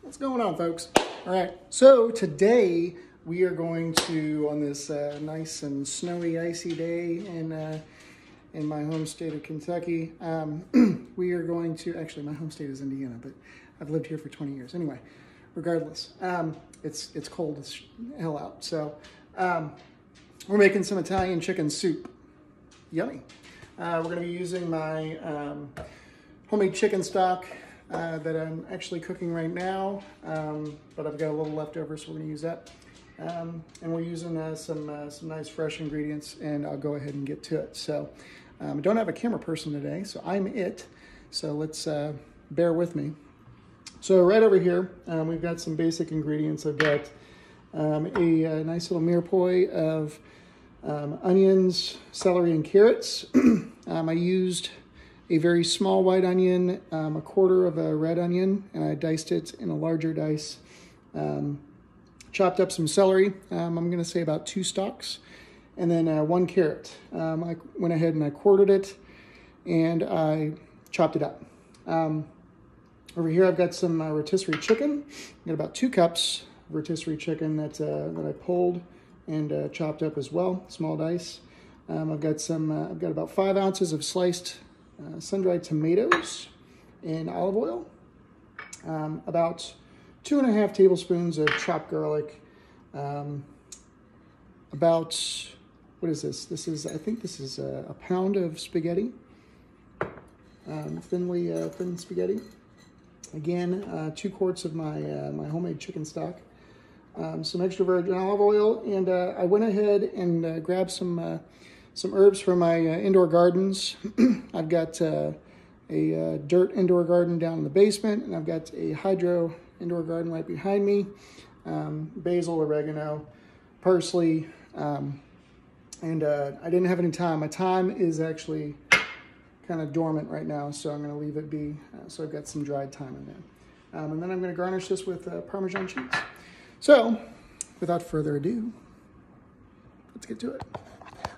What's going on, folks? All right, so today we are going to, on this nice and snowy, icy day in my home state of Kentucky, we are going to, actually my home state is Indiana, but I've lived here for 20 years. Anyway, regardless, it's cold as hell out. So we're making some Italian chicken soup. Yummy. We're gonna be using my homemade chicken stock that I'm actually cooking right now, but I've got a little left over, so we're gonna use that. And we're using some nice fresh ingredients, and I'll go ahead and get to it. So I don't have a camera person today, so I'm it. So let's bear with me. So right over here, we've got some basic ingredients. I've got a nice little Mirepoix of onions, celery, and carrots. I used a very small white onion, a quarter of a red onion, and I diced it in a larger dice. Chopped up some celery. I'm going to say about 2 stalks, and then 1 carrot. I went ahead and I quartered it, and I chopped it up. Over here I've got some rotisserie chicken. I've got about 2 cups of rotisserie chicken that I pulled and chopped up as well, small dice. I've got about 5 ounces of sliced sun-dried tomatoes in olive oil, about 2.5 tablespoons of chopped garlic, about, what is this? I think this is a pound of spaghetti, thin spaghetti. Again, 2 quarts of my homemade chicken stock, some extra virgin olive oil, and I went ahead and grabbed some herbs from my indoor gardens. I've got a dirt indoor garden down in the basement, and I've got a hydro indoor garden right behind me. Basil, oregano, parsley, and I didn't have any thyme. My thyme is actually kind of dormant right now, so I'm going to leave it be. So I've got some dried thyme in there. And then I'm going to garnish this with Parmesan cheese. So, without further ado, let's get to it.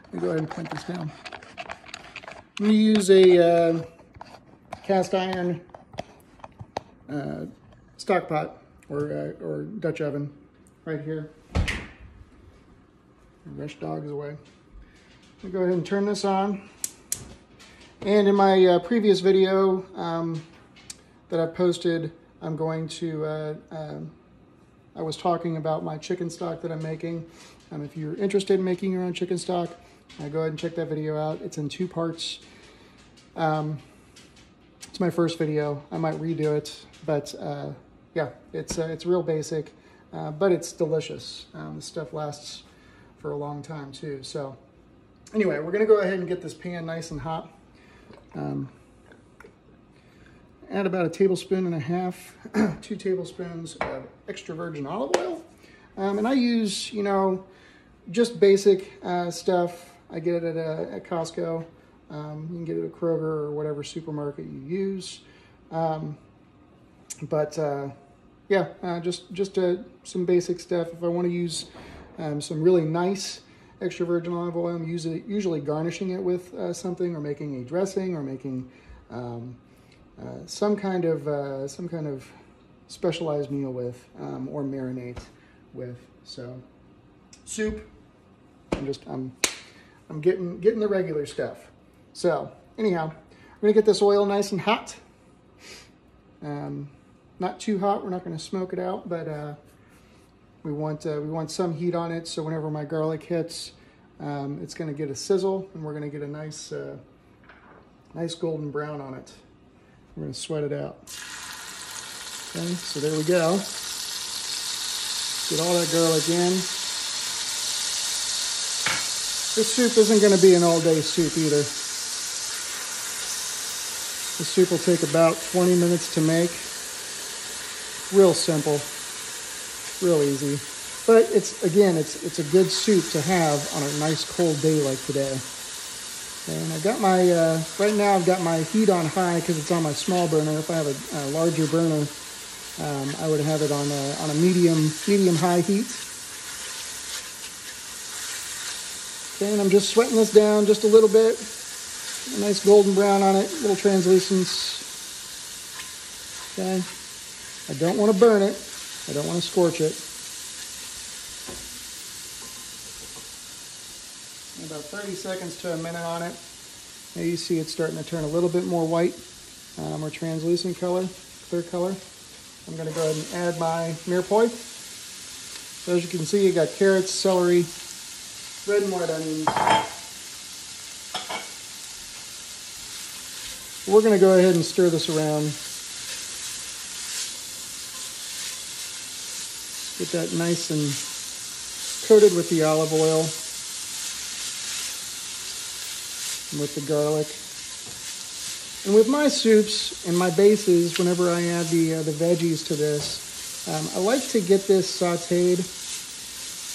Let me go ahead and point this down. I'm going to use a cast iron stock pot or Dutch oven right here. Rush dogs away. I'm going to go ahead and turn this on. And in my previous video that I posted, I'm going to, I was talking about my chicken stock that I'm making. If you're interested in making your own chicken stock, go ahead and check that video out. It's in 2 parts. It's my first video. I might redo it, but yeah, it's real basic, but it's delicious. This stuff lasts for a long time too. So anyway, we're gonna go ahead and get this pan nice and hot. Add about 1.5 tablespoons, 2 tablespoons of extra virgin olive oil. And I use, just basic stuff. I get it at Costco. You can get it at Kroger or whatever supermarket you use. Yeah, just some basic stuff. If I want to use some really nice extra virgin olive oil, I'm usually garnishing it with something, or making a dressing, or making some kind of specialized meal with, or marinate with. So soup, I'm getting the regular stuff. So anyhow, we're gonna get this oil nice and hot. Not too hot. We're not gonna smoke it out, but we want some heat on it. So whenever my garlic hits, it's gonna get a sizzle, and we're gonna get a nice golden brown on it. We're gonna sweat it out. Okay, so there we go. Get all that garlic in. This soup isn't going to be an all-day soup either. The soup will take about 20 minutes to make. Real simple, real easy. But it's a good soup to have on a nice cold day like today. And I've got my, right now I've got my heat on high because it's on my small burner. If I have a larger burner, I would have it on a medium-high heat. Okay, and I'm just sweating this down just a little bit. A nice golden brown on it, a little translucence. Okay. I don't want to burn it. I don't want to scorch it. About 30 seconds to a minute on it. Now you see it's starting to turn a little bit more white, more translucent color, clear color. I'm going to go ahead and add my Mirepoix. So as you can see, you got carrots, celery, red and white onions. We're going to go ahead and stir this around. Get that nice and coated with the olive oil and with the garlic. And with my soups and my bases, whenever I add the veggies to this, I like to get this sauteed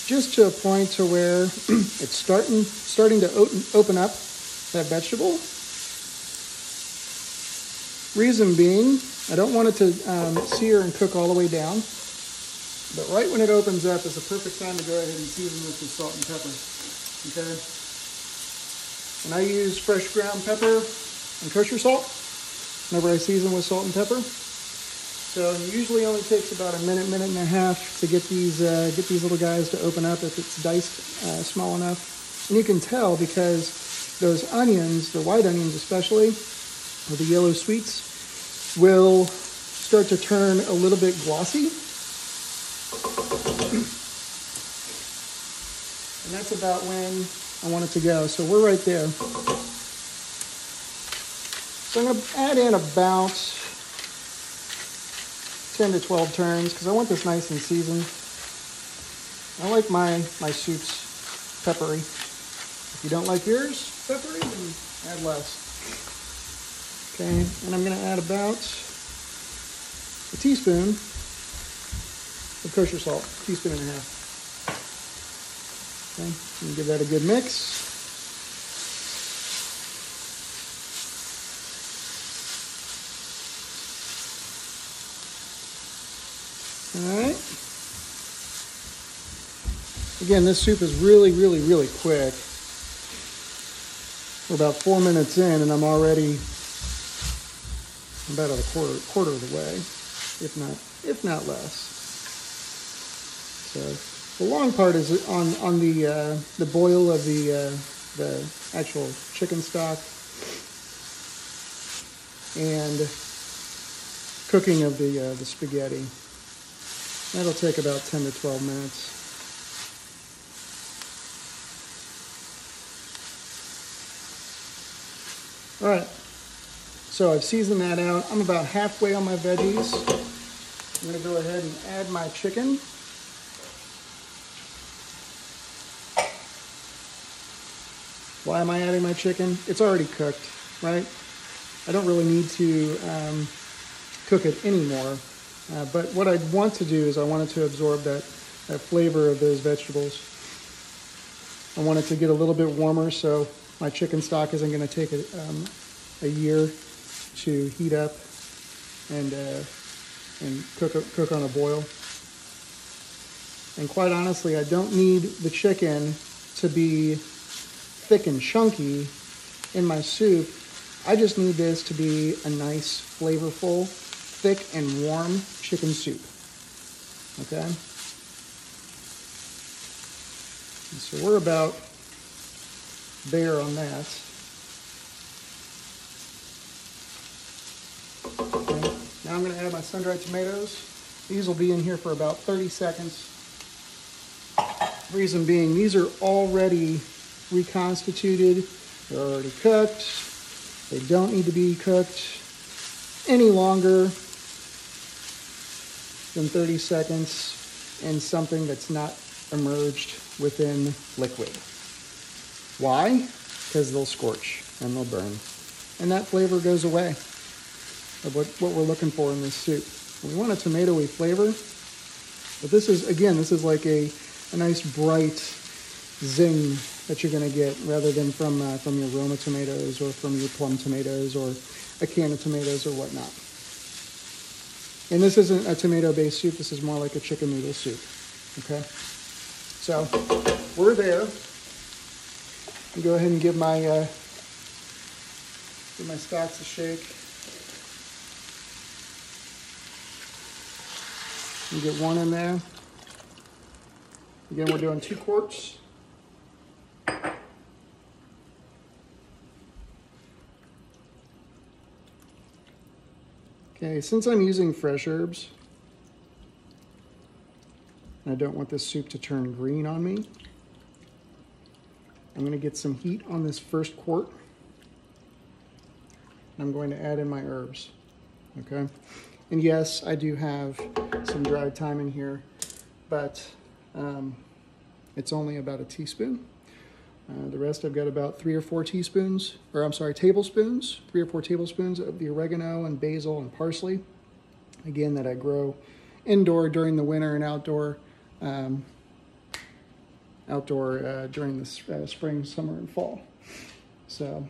just to a point to where it's starting to open up that vegetable. Reason being, I don't want it to sear and cook all the way down, but right when it opens up is the perfect time to go ahead and season this with salt and pepper. Okay? And I use fresh ground pepper and kosher salt whenever I season with salt and pepper. So it usually only takes about a minute, minute and a half to get these little guys to open up if it's diced small enough. And you can tell because those onions, the white onions especially, or the yellow sweets, will start to turn a little bit glossy. And that's about when I want it to go. So we're right there. So I'm going to add in about 10 to 12 turns because I want this nice and seasoned. I like my soups peppery. If you don't like yours peppery, then add less. Okay, and I'm going to add about a teaspoon of kosher salt, teaspoon and a half. Okay, and give that a good mix. All right. Again, this soup is really, really, really quick. We're about 4 minutes in, and I'm already about a quarter of the way, if not less. So the long part is on the boil of the actual chicken stock and cooking of the spaghetti. That'll take about 10 to 12 minutes. All right, so I've seasoned that out. I'm about halfway on my veggies. I'm gonna go ahead and add my chicken. Why am I adding my chicken? It's already cooked, right? I don't really need to cook it anymore. But what I want to do is I want it to absorb that flavor of those vegetables. I want it to get a little bit warmer, so my chicken stock isn't going to take a year to heat up and cook on a boil. And quite honestly, I don't need the chicken to be thick and chunky in my soup. I just need this to be a nice, flavorful, thick and warm chicken soup. Okay? And so we're about there on that. Okay. Now I'm going to add my sun-dried tomatoes. These will be in here for about 30 seconds. Reason being, these are already reconstituted. They're already cooked. They don't need to be cooked any longer than 30 seconds in something that's not emerged within liquid. Why? Because they'll scorch and they'll burn. And that flavor goes away of what we're looking for in this soup. We want a tomatoey flavor, but this is, again, this is like a nice bright zing that you're going to get rather than from your Roma tomatoes or from your plum tomatoes or a can of tomatoes or whatnot. And this isn't a tomato-based soup. This is more like a chicken noodle soup. Okay? So we're there. I'll go ahead and give my stalks a shake. You get one in there. Again, we're doing 2 quarts. Okay, since I'm using fresh herbs, and I don't want this soup to turn green on me, I'm going to get some heat on this first quart. I'm going to add in my herbs, okay? And yes, I do have some dried thyme in here, but it's only about a teaspoon. The rest I've got about 3 or 4 tablespoons, 3 or 4 tablespoons of the oregano and basil and parsley. Again, that I grow indoor during the winter and outdoor during the spring, summer, and fall. So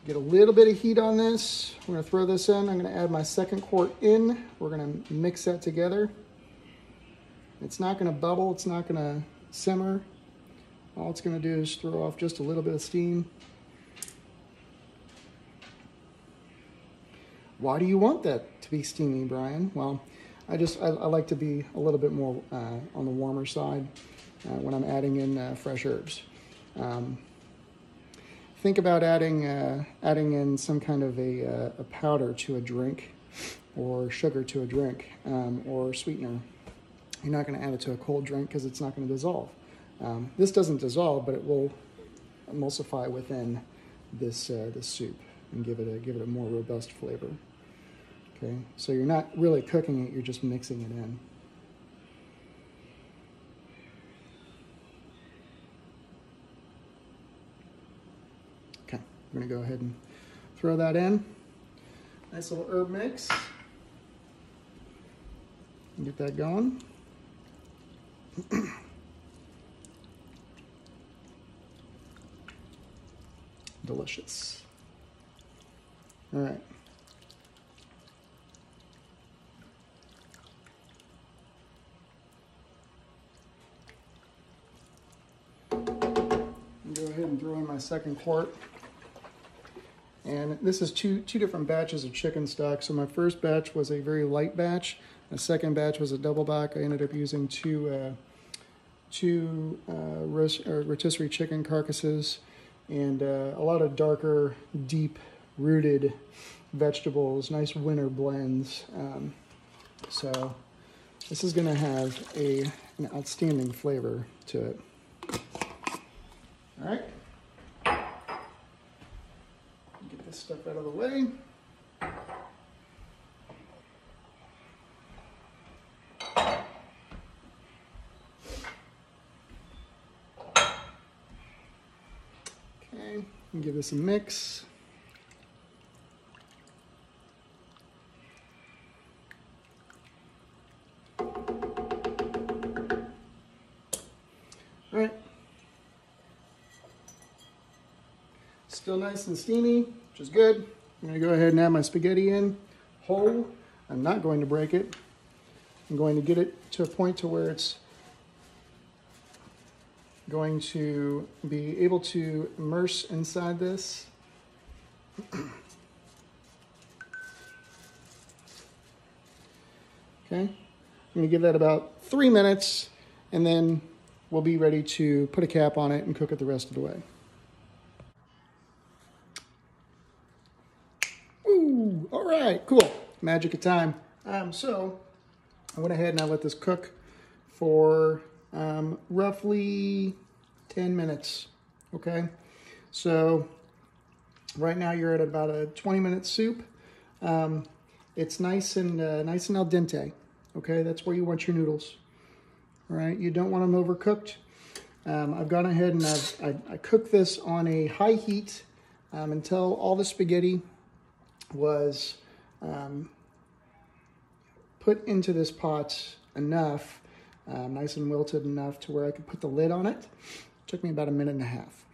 get a little bit of heat on this. We're going to throw this in. I'm going to add my second quart in. We're going to mix that together. It's not going to bubble. It's not going to simmer. All it's going to do is throw off just a little bit of steam. Why do you want that to be steamy, Brian? Well, I like to be a little bit more on the warmer side when I'm adding in fresh herbs. Think about adding in some kind of a powder to a drink, or sugar to a drink, or sweetener. You're not going to add it to a cold drink because it's not going to dissolve. This doesn't dissolve, but it will emulsify within this soup and give it a more robust flavor. Okay, so you're not really cooking it; you're just mixing it in. Okay, I'm going to go ahead and throw that in. Nice little herb mix. Get that going. Delicious. All right. Go ahead and throw in my second quart. And this is two different batches of chicken stock. So my first batch was a very light batch. The second batch was a double back. I ended up using two rotisserie chicken carcasses and a lot of darker, deep-rooted vegetables, nice winter blends. So this is going to have an outstanding flavor to it. All right. Get this stuff out of the way. Okay, and give this a mix. All right. Still nice and steamy, which is good. I'm going to go ahead and add my spaghetti in whole. I'm not going to break it. I'm going to get it to a point to where it's going to be able to immerse inside this. Okay, I'm going to give that about 3 minutes, and then we'll be ready to put a cap on it and cook it the rest of the way. Ooh, all right, cool. Magic of time. So I went ahead and I let this cook for roughly 10 minutes. Okay, so right now you're at about a 20-minute soup. It's nice and al dente. Okay, that's where you want your noodles. All right, you don't want them overcooked. I've gone ahead and I cooked this on a high heat until all the spaghetti was put into this pot enough, nice and wilted enough to where I could put the lid on it. It took me about a minute and a half.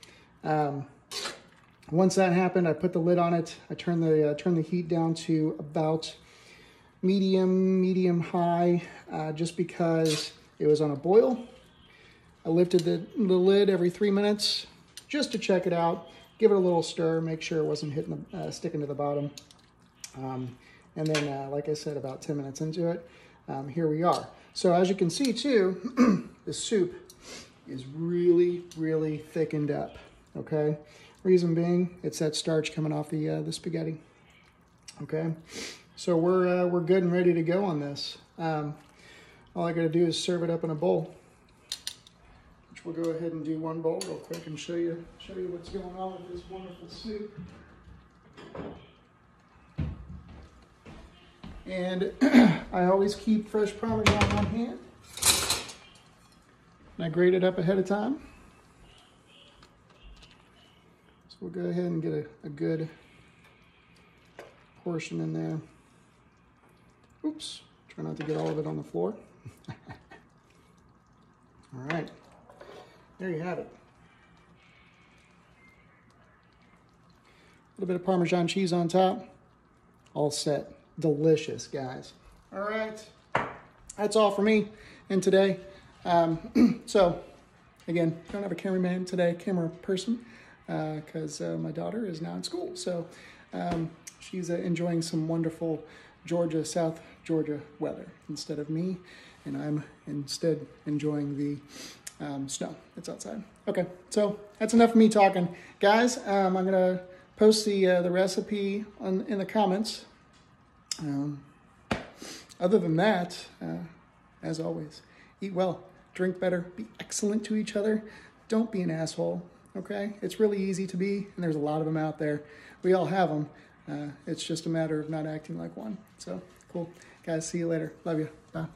Once that happened, I put the lid on it. I turned the heat down to about medium high, just because it was on a boil. I lifted the lid every 3 minutes just to check it out, give it a little stir, make sure it wasn't sticking to the bottom. And then, like I said, about 10 minutes into it, here we are. So as you can see too, the soup is really, really thickened up, okay? Reason being, it's that starch coming off the spaghetti, okay? So we're good and ready to go on this. All I gotta do is serve it up in a bowl, which we'll go ahead and do one bowl real quick and show you what's going on with this wonderful soup. And I always keep fresh Parmesan on hand. And I grate it up ahead of time. So we'll go ahead and get a good portion in there. Oops, try not to get all of it on the floor. All right, there you have it. A little bit of Parmesan cheese on top. All set. Delicious, guys. All right, that's all for me in today. So, again, don't have a cameraman today, camera person, because my daughter is now in school. So she's enjoying some wonderful South Georgia weather instead of me, and I'm instead enjoying the snow that's outside. Okay, so that's enough of me talking. Guys, I'm going to post the recipe in the comments. Other than that, as always, eat well, drink better, be excellent to each other. Don't be an asshole, okay? It's really easy to be, and there's a lot of them out there. We all have them. It's just a matter of not acting like one. So, cool. Guys, see you later. Love you. Bye.